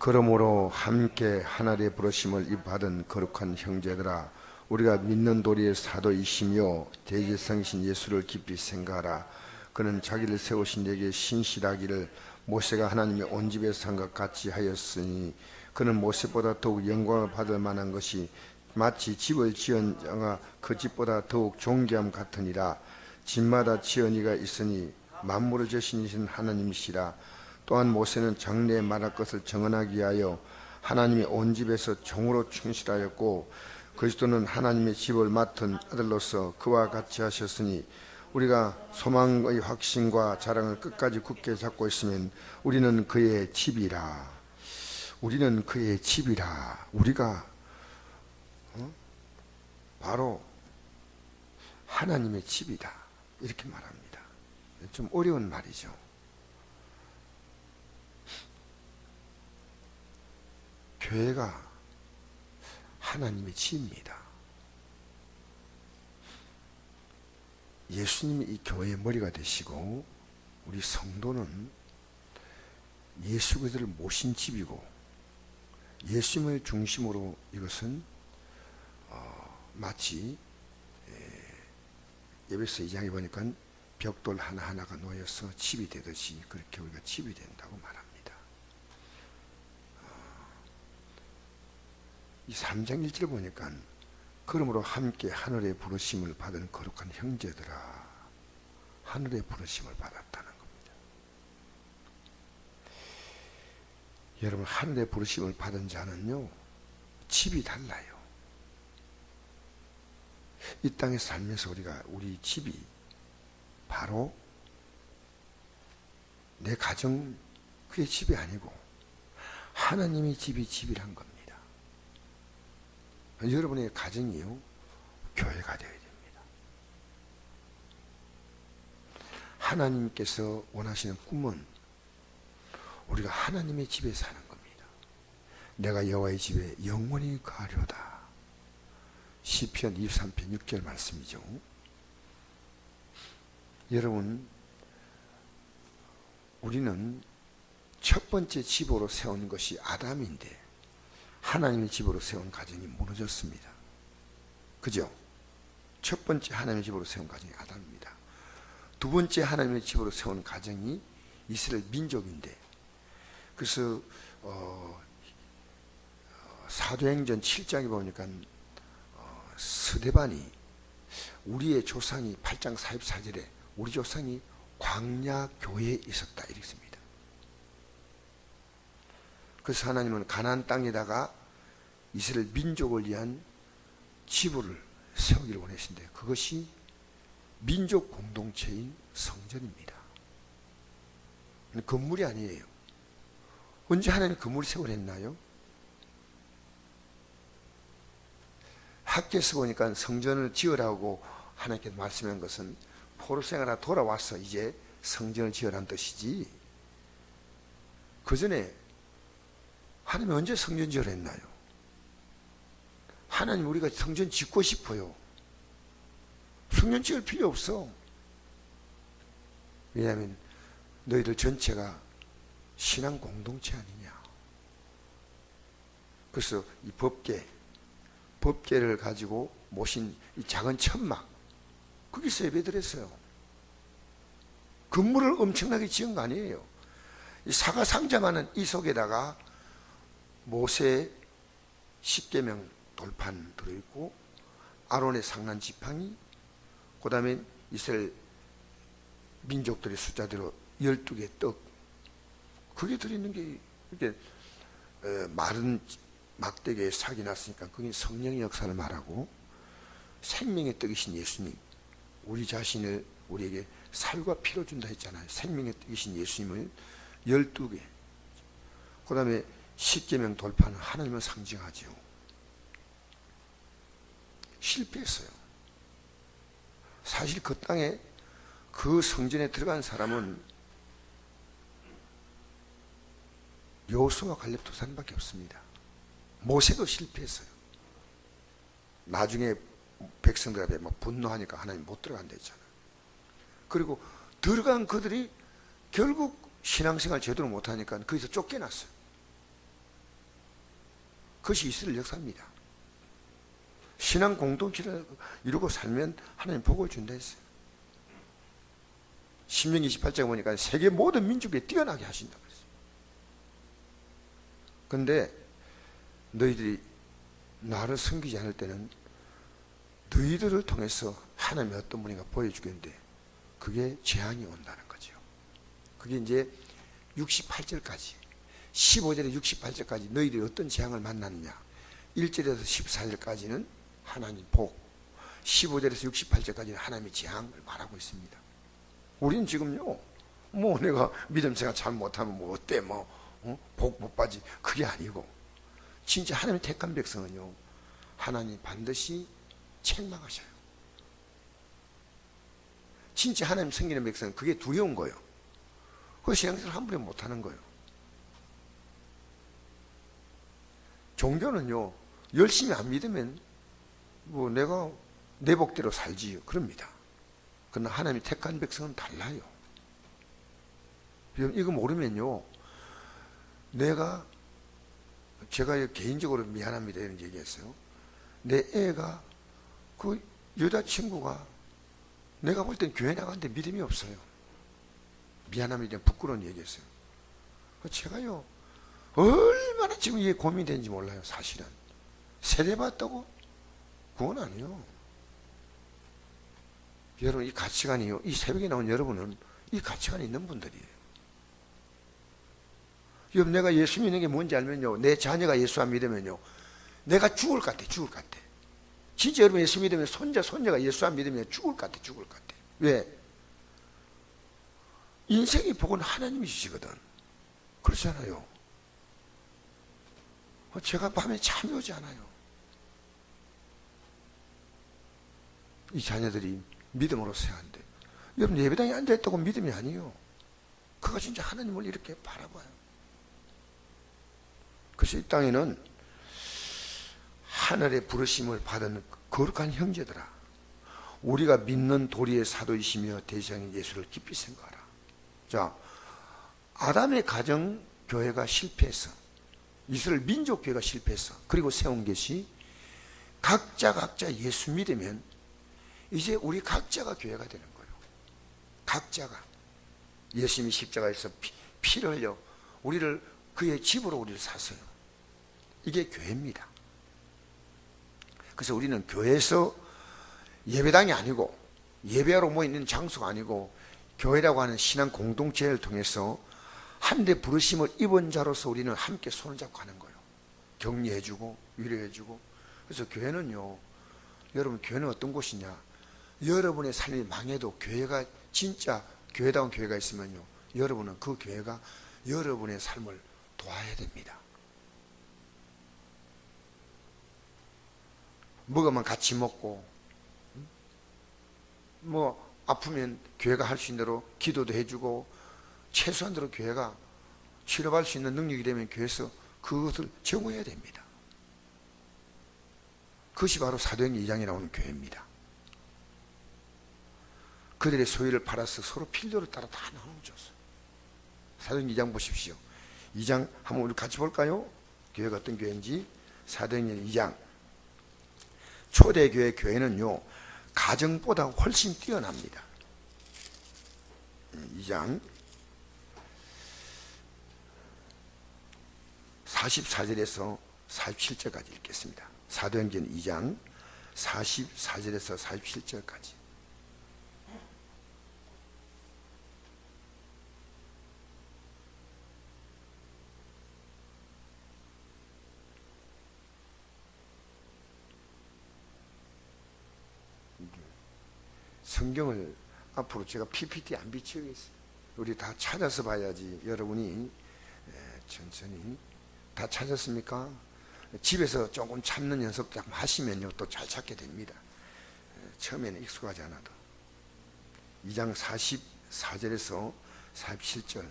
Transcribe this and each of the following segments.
그러므로 함께 하늘의 부르심을 받은 거룩한 형제들아, 우리가 믿는 도리의 사도이시며 대제성신 예수를 깊이 생각하라. 그는 자기를 세우신 자에게 신실하기를 모세가 하나님의 온 집에 산 것 같이 하였으니, 그는 모세보다 더욱 영광을 받을 만한 것이 마치 집을 지은 자가 그 집보다 더욱 존귀함 같으니라. 집마다 지은 이가 있으니 만물을 지으신 하나님이시라. 또한 모세는 장래에 말할 것을 정언하기 위하여 하나님의 온 집에서 종으로 충실하였고, 그리스도는 하나님의 집을 맡은 아들로서 그와 같이 하셨으니, 우리가 소망의 확신과 자랑을 끝까지 굳게 잡고 있으면 우리는 그의 집이라. 우리는 그의 집이라. 우리가 바로 하나님의 집이다, 이렇게 말합니다. 좀 어려운 말이죠. 교회가 하나님의 집입니다. 예수님이 이 교회의 머리가 되시고, 우리 성도는 예수 그리스도를 모신 집이고, 예수님을 중심으로 이것은 마치 에베소 2장에 보니까 벽돌 하나하나가 놓여서 집이 되듯이 그렇게 우리가 집이 된다고 말합니다. 이 3장 1절 보니까 그러므로 함께 하늘의 부르심을 받은 거룩한 형제들아, 하늘의 부르심을 받았다는 겁니다. 여러분, 하늘의 부르심을 받은 자는요, 집이 달라요. 이 땅에 살면서 우리 집이 바로 내 가정, 그의 집이 아니고 하나님의 집이 집이란 겁니다. 여러분의 가정이요, 교회가 되어야 됩니다. 하나님께서 원하시는 꿈은 우리가 하나님의 집에 사는 겁니다. 내가 여호와의 집에 영원히 거하려다. 시편 23편 6절 말씀이죠. 여러분, 우리는 첫 번째 집으로 세운 것이 아담인데 하나님의 집으로 세운 가정이 무너졌습니다. 그죠? 첫 번째 하나님의 집으로 세운 가정이 아담입니다. 두 번째 하나님의 집으로 세운 가정이 이스라엘 민족인데, 그래서 사도행전 7장에 보니까 스데반이 우리의 조상이 8장 44절에 우리 조상이 광야 교회에 있었다, 이렇게 씁니다. 그래서 하나님은 가나안 땅에다가 이스라엘 민족을 위한 지부를 세우기를 원하신데, 그것이 민족 공동체인 성전입니다. 건물이 아니에요. 언제 하나님이 건물을 세우랬나요? 학교에서 보니까 성전을 지으라고 하나님께 말씀한 것은 포로 생활하다 돌아와서 이제 성전을 지으라는 뜻이지, 그 전에 하나님이 언제 성전 지으라 했나요? 하나님, 우리가 성전 짓고 싶어요. 성전 지을 필요 없어. 왜냐하면 너희들 전체가 신앙 공동체 아니냐. 그래서 이 법궤를 가지고 모신 이 작은 천막, 거기서 예배드렸어요. 건물을 엄청나게 지은 거 아니에요. 이 사과상자만은 이 속에다가 모세 10계명 돌판 들어있고, 아론의 상난 지팡이, 그 다음에 이스라엘 민족들의 숫자대로 12개 떡, 그게 들어있는 게, 이렇게 마른 막대기에 삭이 났으니까 그게 성령의 역사를 말하고, 생명의 떡이신 예수님, 우리 자신을 우리에게 살과 피로 준다 했잖아요. 생명의 떡이신 예수님을 12개, 그 다음에 10계명 돌파는 하나님을 상징하죠. 실패했어요. 사실 그 땅에, 그 성전에 들어간 사람은 여호수아와 갈렙 두 사람밖에 없습니다. 모세도 실패했어요. 나중에 백성들 앞에 막 분노하니까 하나님 못 들어간다 했잖아요. 그리고 들어간 그들이 결국 신앙생활 제대로 못하니까 거기서 쫓겨났어요. 그것이 이스라엘 역사입니다. 신앙 공동체를 이루고 살면 하나님 복을 준다 했어요. 신명기 28장에 보니까 세계 모든 민족에 뛰어나게 하신다고 그랬어요. 그런데 너희들이 나를 섬기지 않을 때는 너희들을 통해서 하나님이 어떤 분인가 보여주겠는데 그게 재앙이 온다는 거죠. 그게 이제 68절까지 15절에 68절까지 너희들이 어떤 재앙을 만났느냐, 1절에서 14절까지는 하나님 복, 15절에서 68절까지는 하나님의 재앙을 말하고 있습니다. 우린 지금요, 뭐 내가 믿음 생활 잘 못하면 뭐 어때, 복 못 받지, 그게 아니고 진짜 하나님의 택한 백성은요, 하나님 반드시 책망하셔요. 진짜 하나님 섬기는 백성은 그게 두려운 거예요. 그 신앙생활 함부로 못하는 거예요. 종교는요, 열심히 안 믿으면 뭐 내가 내 복대로 살지 그럽니다. 그러나 하나님이 택한 백성은 달라요. 이거 모르면요, 제가 개인적으로 미안합니다 이런 얘기했어요. 내 애가 그 여자친구가 내가 볼 땐 교회 나가는데 믿음이 없어요. 미안합니다, 부끄러운 얘기했어요. 제가요 얼마나 지금 이게 고민이 되는지 몰라요. 사실은 세례받았다고? 그건 아니요. 여러분, 이 가치관이요, 이 새벽에 나온 여러분은 이 가치관이 있는 분들이에요. 여러분, 내가 예수 믿는 게 뭔지 알면요, 내 자녀가 예수 안 믿으면요, 내가 죽을 것 같아. 죽을 것 같아. 진짜 여러분 예수 믿으면 손자가 예수 안 믿으면 죽을 것 같아. 죽을 것 같아. 왜? 인생의 복은 하나님이 주시거든. 그렇잖아요. 제가 밤에 잠이 오지 않아요. 이 자녀들이 믿음으로 서야 한대. 여러분, 예배당에 앉아있다고 믿음이 아니에요. 그가 진짜 하나님을 이렇게 바라봐요. 그래서 이 땅에는 하늘의 부르심을 받은 거룩한 형제들아, 우리가 믿는 도리의 사도이시며 대장인 예수를 깊이 생각하라. 자, 아담의 가정 교회가 실패했어. 이스라엘 민족교회가 실패했어. 그리고 세운 것이 각자 예수 믿으면 이제 우리 각자가 교회가 되는 거예요. 각자가 예수님이 십자가에서 피를 흘려 우리를 그의 집으로 우리를 샀어요. 이게 교회입니다. 그래서 우리는 교회에서 예배당이 아니고 예배하러 모이는 장소가 아니고 교회라고 하는 신앙 공동체를 통해서 한데 부르심을 입은 자로서 우리는 함께 손을 잡고 가는 거예요. 격려해주고 위로해주고. 그래서 교회는요, 여러분, 교회는 어떤 곳이냐, 여러분의 삶이 망해도 교회가 진짜 교회다운 교회가 있으면요, 여러분은 그 교회가 여러분의 삶을 도와야 됩니다. 먹으면 같이 먹고, 뭐 아프면 교회가 할 수 있는 대로 기도도 해주고, 최소한대로 교회가 치료받을 수 있는 능력이 되면 교회에서 그것을 제공해야 됩니다. 그것이 바로 사도행전 2장에 나오는 교회입니다. 그들의 소유를 팔아서 서로 필요를 따라 다 나눠줬어요. 사도행전 2장 보십시오. 2장 한번 우리 같이 볼까요? 교회가 어떤 교회인지. 사도행전 2장. 초대교회 교회는요, 가정보다 훨씬 뛰어납니다. 2장 44절에서 47절까지 읽겠습니다. 사도행전 2장 44절에서 47절까지. 성경을 앞으로 제가 PPT 안 비치겠어요. 우리 다 찾아서 봐야지. 여러분이 천천히 다 찾았습니까? 집에서 조금 찾는 연습 하시면요, 또 잘 찾게 됩니다. 처음에는 익숙하지 않아도. 2장 44절에서 47절.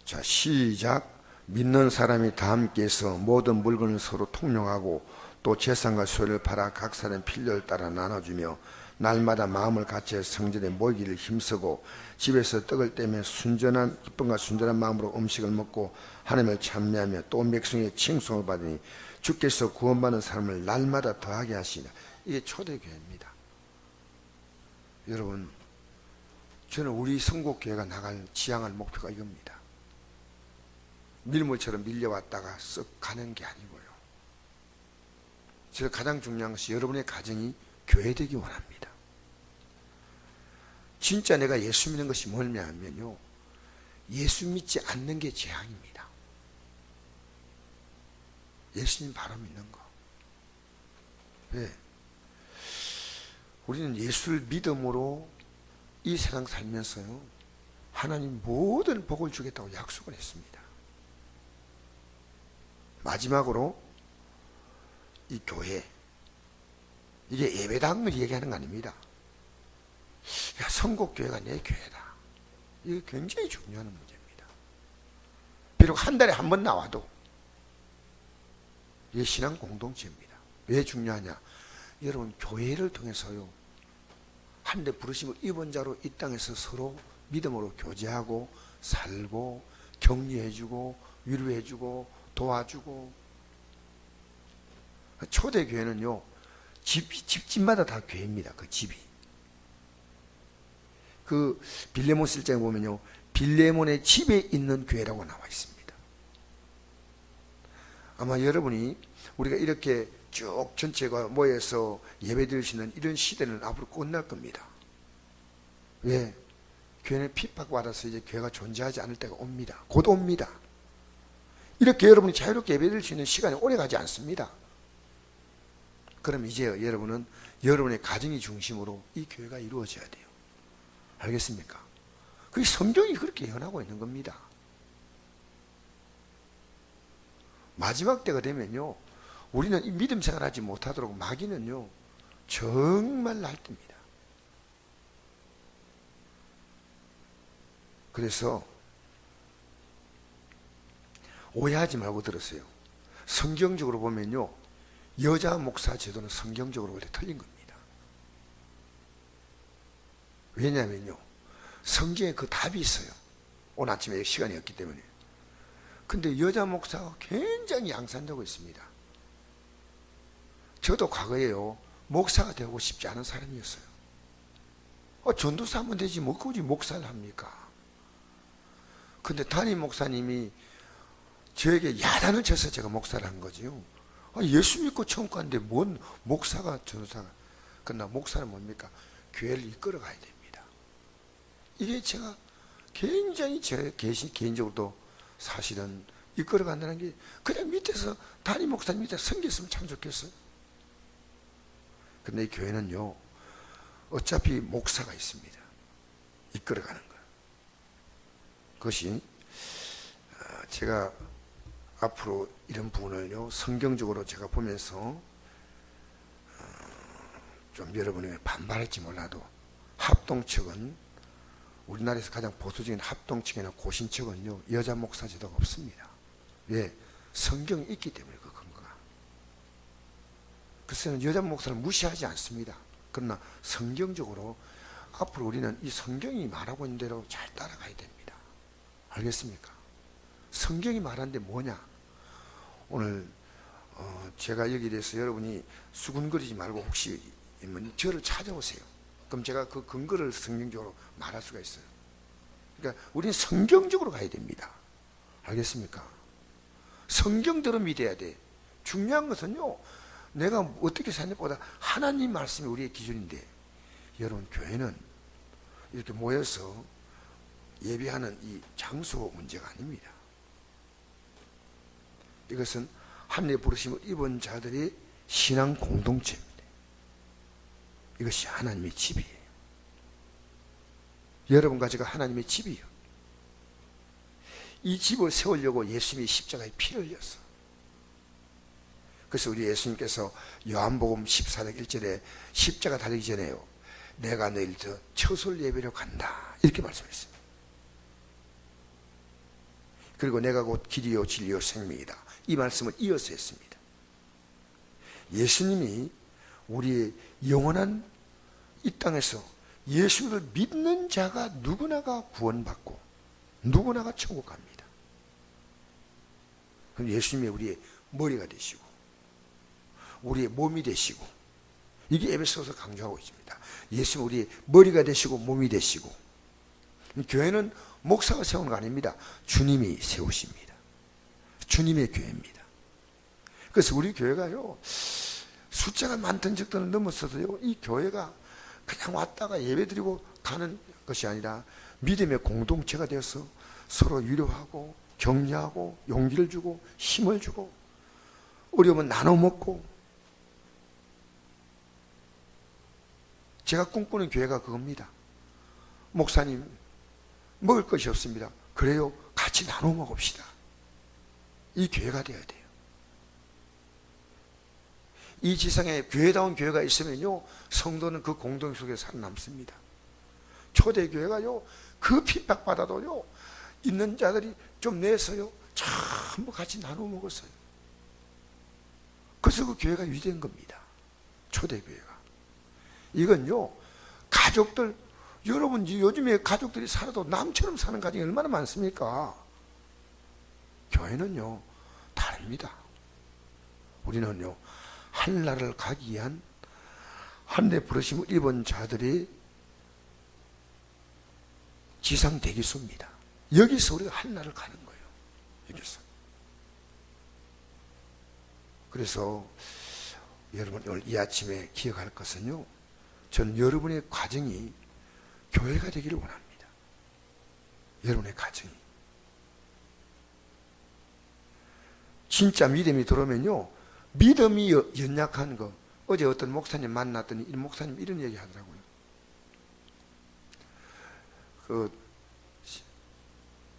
자, 시작. 믿는 사람이 다 함께해서 모든 물건을 서로 통용하고 또 재산과 소유를 팔아 각 사람 필요를 따라 나눠주며 날마다 마음을 같이 성전에 모이기를 힘쓰고 집에서 떡을 떼며 기쁨과 순전한 마음으로 음식을 먹고 하나님을 찬미하며 또 백성의 칭송을 받으니 주께서 구원받는 사람을 날마다 더하게 하시나. 이게 초대교회입니다. 여러분, 저는 우리 성국교회가 나갈 지향할 목표가 이겁니다. 밀물처럼 밀려왔다가 쓱 가는 게 아니고요. 제가 가장 중요한 것이 여러분의 가정이 교회되기 원합니다. 진짜 내가 예수 믿는 것이 뭐냐면요, 예수 믿지 않는 게 재앙입니다. 예수님 바로 믿는 거. 왜? 우리는 예수를 믿음으로 이 세상 살면서요, 하나님 모든 복을 주겠다고 약속을 했습니다. 마지막으로 이 교회, 이게 예배당을 얘기하는 거 아닙니다. 야, 성국교회가 내 교회다. 이게 굉장히 중요한 문제입니다. 비록 한 달에 한 번 나와도 이게 신앙 공동체입니다. 왜 중요하냐? 여러분, 교회를 통해서요, 한 대 부르심을 입은 자로 이 땅에서 서로 믿음으로 교제하고 살고 격려해주고 위로해주고 도와주고. 초대교회는요, 집집마다 다 교회입니다. 그 집이. 그 빌레몬 실장에 보면요, 빌레몬의 집에 있는 교회라고 나와 있습니다. 아마 여러분이 우리가 이렇게 쭉 전체가 모여서 예배 드릴 수 있는 이런 시대는 앞으로 끝날 겁니다. 왜? 교회는 핍박받아서 이제 교회가 존재하지 않을 때가 옵니다. 곧 옵니다. 이렇게 여러분이 자유롭게 예배 드릴 수 있는 시간이 오래 가지 않습니다. 그럼 이제 여러분은 여러분의 가정이 중심으로 이 교회가 이루어져야 돼요. 알겠습니까? 그 성경이 그렇게 예언하고 있는 겁니다. 마지막 때가 되면요, 우리는 이 믿음 생활하지 못하도록 마귀는요, 정말 날듭니다. 그래서 오해하지 말고 들으세요. 성경적으로 보면요, 여자 목사 제도는 성경적으로 원래 틀린 겁니다. 왜냐면요, 성경에 그 답이 있어요. 오늘 아침에 시간이 없기 때문에. 근데 여자 목사가 굉장히 양산되고 있습니다. 저도 과거에요, 목사가 되고 싶지 않은 사람이었어요. 전도사 하면 되지 뭐 굳이 목사를 합니까? 근데 담임 목사님이 저에게 야단을 쳐서 제가 목사를 한 거지요. 예수 믿고 처음 갔는데 뭔 목사가 전도사가. 그러나 목사는 뭡니까? 교회를 이끌어 가야 됩니다. 이게 제가 굉장히 제 개인적으로도 사실은 이끌어 간다는 게, 그냥 밑에서 담임 목사님 밑에 섬겼으면 참 좋겠어요. 근데 이 교회는요, 어차피 목사가 있습니다. 이끌어 가는 거. 그것이 제가 앞으로 이런 부분을요, 성경적으로 제가 보면서 좀 여러분이 반발할지 몰라도, 합동측은 우리나라에서 가장 보수적인 합동측이나 고신측은요, 여자 목사 제도가 없습니다. 왜? 성경이 있기 때문에 그 근거가. 그래서 여자 목사를 무시하지 않습니다. 그러나 성경적으로 앞으로 우리는 이 성경이 말하고 있는 대로 잘 따라가야 됩니다. 알겠습니까? 성경이 말하는데 뭐냐? 오늘 제가 여기에 대해서 여러분이 수군거리지 말고 혹시 저를 찾아오세요. 그럼 제가 그 근거를 성경적으로 말할 수가 있어요. 그러니까 우리는 성경적으로 가야 됩니다. 알겠습니까? 성경대로 믿어야 돼. 중요한 것은요, 내가 어떻게 사냐보다 하나님 말씀이 우리의 기준인데, 여러분, 교회는 이렇게 모여서 예배하는 이 장소 문제가 아닙니다. 이것은 하늘의 부르심을 입은 자들의 신앙 공동체입니다. 이것이 하나님의 집이에요. 여러분과 제가 하나님의 집이에요. 이 집을 세우려고 예수님이 십자가에 피를 흘렸어. 그래서 우리 예수님께서 요한복음 14장 1절에 십자가 달리기 전에요, 내가 너희를 더 처소를 예배로 간다, 이렇게 말씀했어요. 그리고 내가 곧 길이요 진리요 생명이다, 이 말씀을 이어서 했습니다. 예수님이 우리의 영원한 이 땅에서 예수를 믿는 자가 누구나가 구원받고 누구나가 천국 갑니다. 그럼 예수님이 우리의 머리가 되시고 우리의 몸이 되시고, 이게 에베소서 강조하고 있습니다. 예수님 우리의 머리가 되시고 몸이 되시고. 교회는 목사가 세우는 거 아닙니다. 주님이 세우십니다. 주님의 교회입니다. 그래서 우리 교회가요, 숫자가 많든 적든 넘어서도요, 이 교회가 그냥 왔다가 예배드리고 가는 것이 아니라 믿음의 공동체가 되어서 서로 위로하고 격려하고 용기를 주고 힘을 주고 어려우면 나눠 먹고. 제가 꿈꾸는 교회가 그겁니다. 목사님 먹을 것이 없습니다. 그래요, 같이 나눠 먹읍시다. 이 교회가 되어야 돼요. 이 지상에 교회다운 교회가 있으면요, 성도는 그 공동 속에 살아남습니다. 초대교회가요, 그 핍박받아도요, 있는 자들이 좀 내서요, 전부 같이 나눠 먹었어요. 그래서 그 교회가 유지된 겁니다. 초대교회가. 이건요, 가족들, 여러분 요즘에 가족들이 살아도 남처럼 사는 가정이 얼마나 많습니까? 교회는요, 다릅니다. 우리는요, 한나라를 가기 위한 하늘의 부르심을 입은 자들의 지상 대기소입니다. 여기서 우리가 한나라를 가는 거예요. 여기서. 그래서 여러분 오늘 이 아침에 기억할 것은요, 저는 여러분의 가정이 교회가 되기를 원합니다. 여러분의 가정이. 진짜 믿음이 들어오면요, 믿음이 연약한 거. 어제 어떤 목사님 만났더니 이 목사님 이런 얘기 하더라고요. 그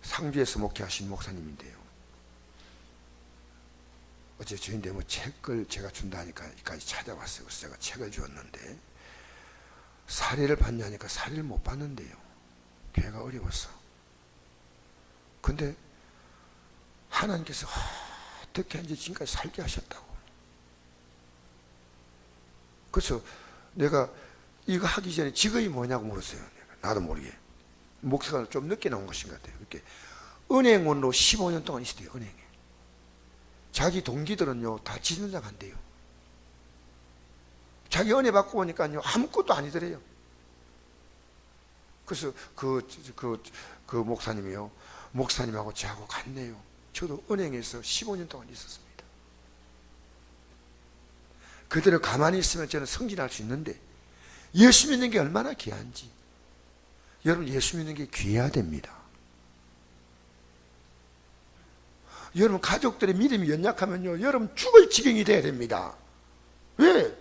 상주에서 목회하신 목사님인데요, 어제 저희인데 뭐 책을 제가 준다니까 여기까지 찾아왔어요. 그래서 제가 책을 주었는데, 사례를 받냐니까 사례를 못 받는데요, 교회가 어려웠어. 근데 하나님께서 어떻게 이제 지금까지 살게 하셨다고. 그래서 내가 이거 하기 전에 직업이 뭐냐고 물었어요. 내가. 나도 모르게. 목사가 좀 늦게 나온 것인 것 같아요. 이렇게 은행원으로 15년 동안 있었대요. 은행에. 자기 동기들은요, 다 지전자 간대요. 자기 은혜 받고 오니까요, 아무것도 아니더래요. 그래서 그 목사님이요, 목사님하고 저하고 같네요. 저도 은행에서 15년 동안 있었습니다. 그대로 가만히 있으면 저는 승진할 수 있는데, 예수 믿는 게 얼마나 귀한지. 여러분, 예수 믿는 게 귀해야 됩니다. 여러분, 가족들의 믿음이 연약하면요, 여러분 죽을 지경이 돼야 됩니다. 왜?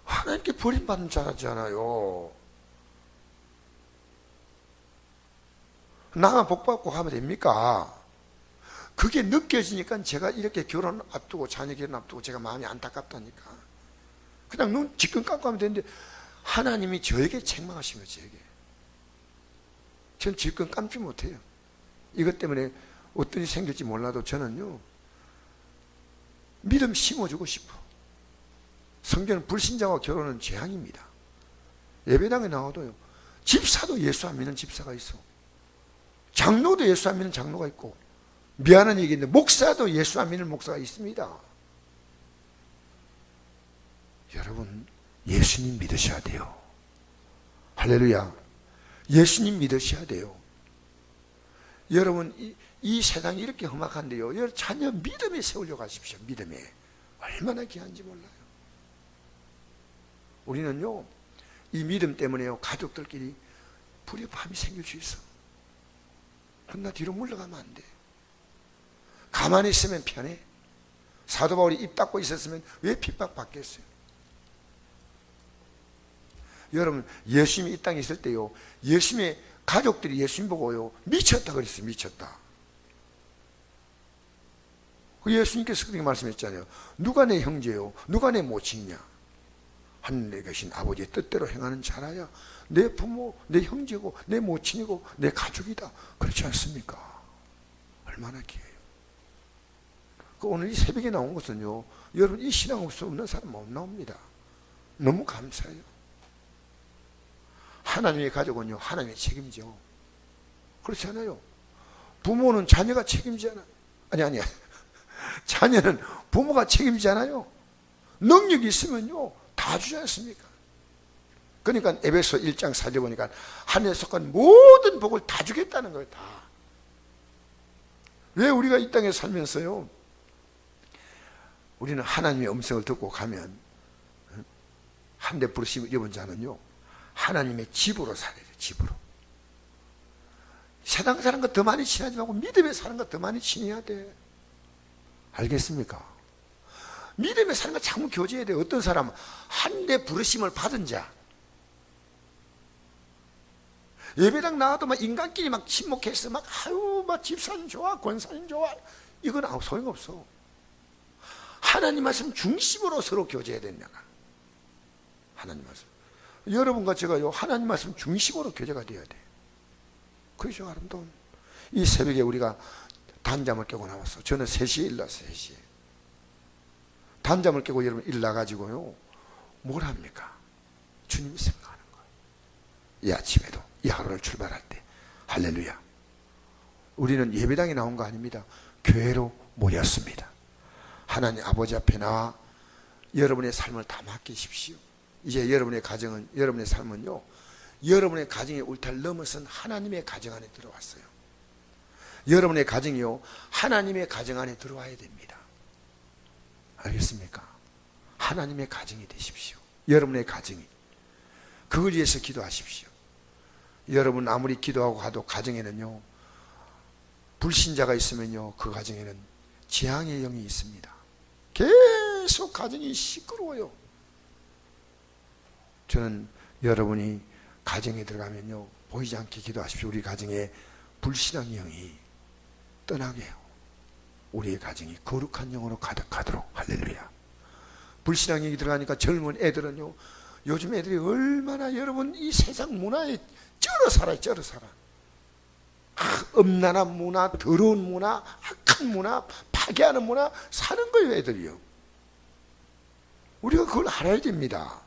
하나님께 버림받는 자라잖아요. 나만 복받고 가면 됩니까? 그게 느껴지니까 제가 이렇게 결혼 앞두고, 자녀 결혼 앞두고 제가 마음이 안타깝다니까. 그냥 눈 지끈 감고 하면 되는데, 하나님이 저에게 책망하신 거죠. 저에게. 전 지끈 감지 못해요. 이것 때문에 어떤 일이 생길지 몰라도 저는요, 믿음 심어주고 싶어. 성경은 불신자와 결혼은 재앙입니다. 예배당에 나와도요, 집사도 예수 안 믿는 집사가 있어. 장로도 예수 안 믿는 장로가 있고, 미안한 얘기인데 목사도 예수 안 믿는 목사가 있습니다. 여러분, 예수님 믿으셔야 돼요. 할렐루야. 예수님 믿으셔야 돼요. 여러분, 이 세상이 이렇게 험악한데요, 여러분 자녀 믿음에 세우려고 하십시오. 믿음에. 얼마나 귀한지 몰라요. 우리는요, 이 믿음 때문에요, 가족들끼리 불협화음이 생길 수 있어. 그러나 뒤로 물러가면 안 돼. 가만히 있으면 편해. 사도 바울이 입 닫고 있었으면 왜 핍박받겠어요? 여러분, 예수님이 이 땅에 있을 때요, 예수님의 가족들이 예수님 보고요, 미쳤다 그랬어요. 미쳤다. 예수님께서 그렇게 말씀했잖아요. 누가 내 형제요, 누가 내 모친이냐? 하늘에 계신 아버지의 뜻대로 행하는 자라야 내 부모, 내 형제고 내 모친이고 내 가족이다. 그렇지 않습니까? 얼마나 귀해요. 오늘 이 새벽에 나온 것은요, 여러분 이 신앙 없이 없는 사람 못 나옵니다. 너무 감사해요. 하나님의 가족은요, 하나님의 책임져. 그렇지 않아요? 부모는 자녀가 책임지잖아. 아니. 자녀는 부모가 책임지잖아요. 능력이 있으면요, 다 주지 않습니까? 그러니까 에베소 1장 4절 보니까 하늘에 속한 모든 복을 다 주겠다는 거예요, 다. 왜 우리가 이 땅에 살면서요, 우리는 하나님의 음성을 듣고 가면, 한데 부르심을 입은 자는요, 하나님의 집으로 살아야 돼요, 집으로. 세상 사는 것 더 많이 친하지 말고 믿음에 사는 것 더 많이 친해야 돼. 알겠습니까? 믿음에 사는 것 자꾸 교제해야 돼. 어떤 사람은 한데 부르심을 받은 자, 예배당 나와도 막 인간끼리 막 친목해서 막 아유 막 집사님 좋아, 권사님 좋아, 이건 아무 소용없어. 하나님 말씀 중심으로 서로 교제해야 된다. 하나님 말씀. 여러분과 제가요, 하나님 말씀 중심으로 교제가 되어야 돼. 그죠, 아름다운. 이 새벽에 우리가 단잠을 깨고 나왔어. 저는 3시에 일어났어요, 3시에. 단잠을 깨고 여러분 일어나가지고요, 뭘 합니까? 주님이 생각하는 거예요. 이 아침에도, 이 하루를 출발할 때. 할렐루야. 우리는 예배당에 나온 거 아닙니다. 교회로 모였습니다. 하나님 아버지 앞에 나와 여러분의 삶을 다 맡기십시오. 이제 여러분의 가정은, 여러분의 삶은요, 여러분의 가정의 울타리를 넘어선 하나님의 가정 안에 들어왔어요. 여러분의 가정이요, 하나님의 가정 안에 들어와야 됩니다. 알겠습니까? 하나님의 가정이 되십시오. 여러분의 가정이. 그걸 위해서 기도하십시오. 여러분 아무리 기도하고 가도 가정에는요, 불신자가 있으면요, 그 가정에는 재앙의 영이 있습니다. 계속 가정이 시끄러워요. 저는 여러분이 가정에 들어가면요, 보이지 않게 기도하십시오. 우리 가정에 불신앙의 영이 떠나게 해요. 우리의 가정이 거룩한 영으로 가득하도록. 할렐루야. 불신앙의 영이 들어가니까 젊은 애들은요, 요즘 애들이 얼마나 여러분 이 세상 문화에 쩔어 살아요. 쩔어 살아. 음란한 문화, 더러운 문화, 악한 문화, 파괴하는 문화 사는 거예요, 애들이요. 우리가 그걸 알아야 됩니다.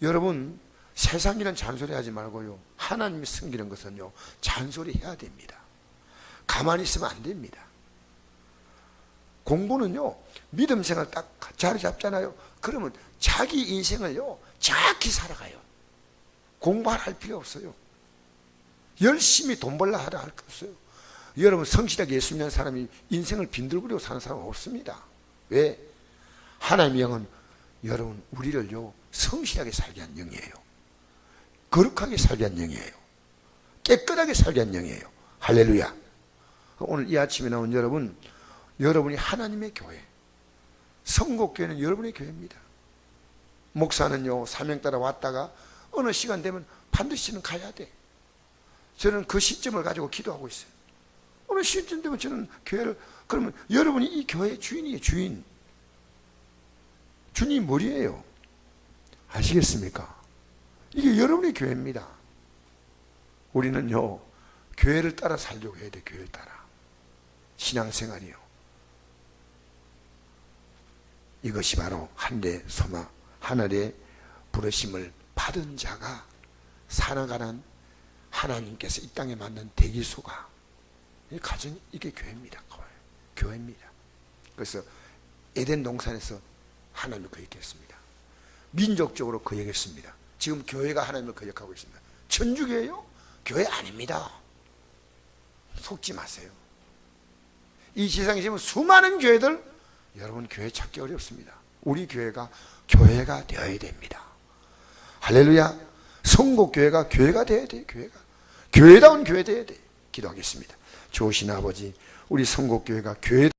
여러분, 세상이란 잔소리 하지 말고요, 하나님이 섬기는 것은요, 잔소리 해야 됩니다. 가만히 있으면 안 됩니다. 공부는요, 믿음 생활 딱 자리 잡잖아요. 그러면 자기 인생을요, 정확히 살아가요. 공부할 필요 없어요. 열심히 돈 벌라 하라 할 거 없어요. 여러분, 성실하게 예수 믿는 사람이 인생을 빈들거리고 사는 사람은 없습니다. 왜? 하나님의 영은 여러분 우리를요, 성실하게 살게 한 영이에요. 거룩하게 살게 한 영이에요. 깨끗하게 살게 한 영이에요. 할렐루야. 오늘 이 아침에 나온 여러분, 여러분이 하나님의 교회, 성곡교회는 여러분의 교회입니다. 목사는요, 사명 따라 왔다가 어느 시간 되면 반드시는 가야 돼. 저는 그 시점을 가지고 기도하고 있어요. 어느 시점 되면 저는 교회를, 그러면 여러분이 이 교회의 주인이에요. 주인. 주님이 머리예요. 아시겠습니까? 이게 여러분의 교회입니다. 우리는요, 교회를 따라 살려고 해야 돼. 교회를 따라. 신앙생활이요. 이것이 바로 한대 소망, 하늘의 부르심을 받은 자가 살아가는 하나님께서 이 땅에 만든 대기소가, 이 가정이, 이게 교회입니다. 교회입니다. 그래서 에덴 동산에서 하나님을 거역했습니다. 민족적으로 거역했습니다. 지금 교회가 하나님을 거역하고 있습니다. 천주교예요? 교회 아닙니다. 속지 마세요. 이 세상에 지금 수많은 교회들, 여러분 교회 찾기 어렵습니다. 우리 교회가 교회가 되어야 됩니다. 할렐루야. 성곡교회가 교회가 되어야 돼요. 교회다운 교회 되어야 돼. 기도하겠습니다. 좋으신 아버지, 우리 성곡교회가 교회